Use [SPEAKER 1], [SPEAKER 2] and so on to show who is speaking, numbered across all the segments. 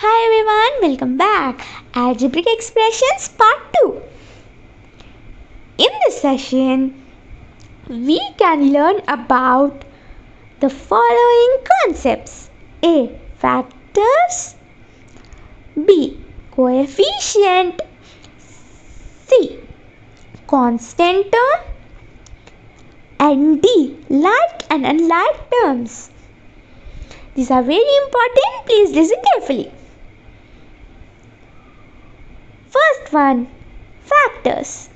[SPEAKER 1] Hi everyone, welcome back. Algebraic expressions part 2. In this session, we can learn about the following concepts: A. Factors, B. Coefficient, C. Constant term, and D. Like and unlike terms. These are very important. Please listen carefully. First one, factors.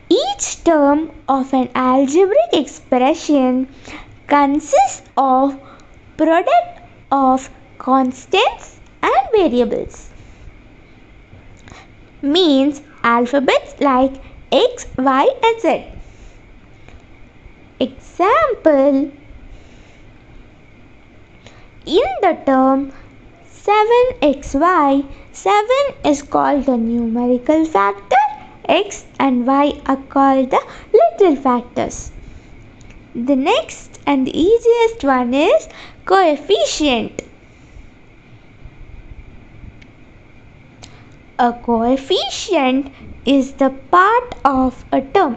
[SPEAKER 1] Each term of an algebraic expression consists of product of constants and variables. Means alphabets like X, Y and Z. Example, in the term 7xy, 7 is called the numerical factor, x and y are called the literal factors. The next and the easiest one is coefficient. A coefficient is the part of a term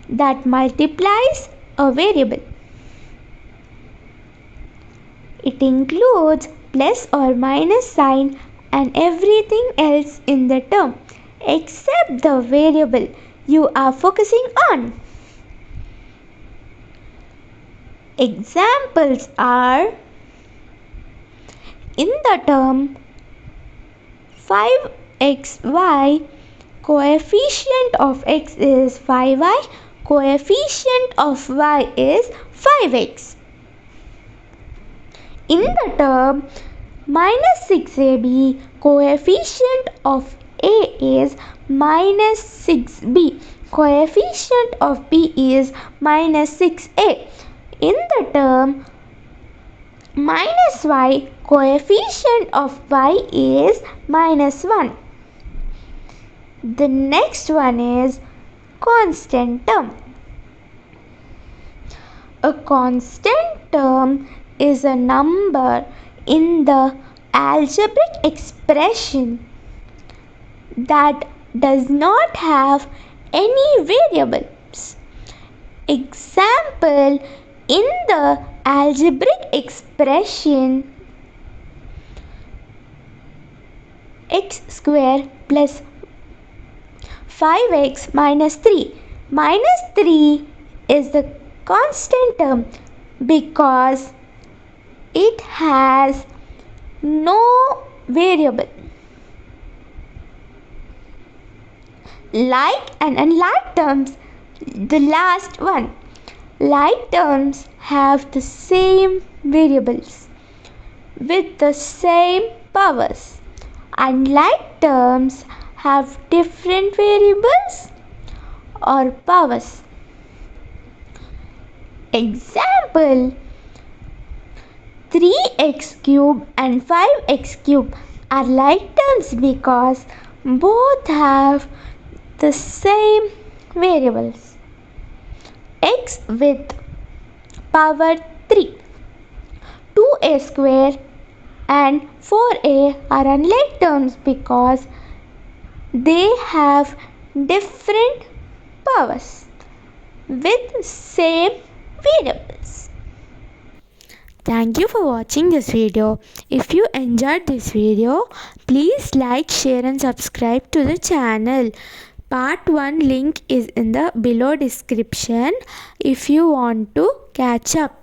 [SPEAKER 1] that multiplies a variable. It includes plus or minus sign and everything else in the term except the variable you are focusing on. Examples are, in the term 5xy, coefficient of x is 5y, coefficient of y is 5x. In the term minus 6ab, coefficient of a is minus 6b, coefficient of b is minus 6a. In the term minus y, coefficient of y is minus 1. The next one is constant term. A constant term is a number in the algebraic expression that does not have any variables. Example, in the algebraic expression x square plus 5x minus 3. Minus 3 is the constant term because it has no variable. Like and unlike terms, the last one. Like terms have the same variables with the same powers. Unlike terms have different variables or powers. Example, 3x cube and 5x cube are like terms because both have the same variables. X with power 3, 2a square and 4a are unlike terms because they have different powers with same variables. Thank you for watching this video. If you enjoyed this video, please like, share and subscribe to the channel. Part 1 link is in the below description if you want to catch up.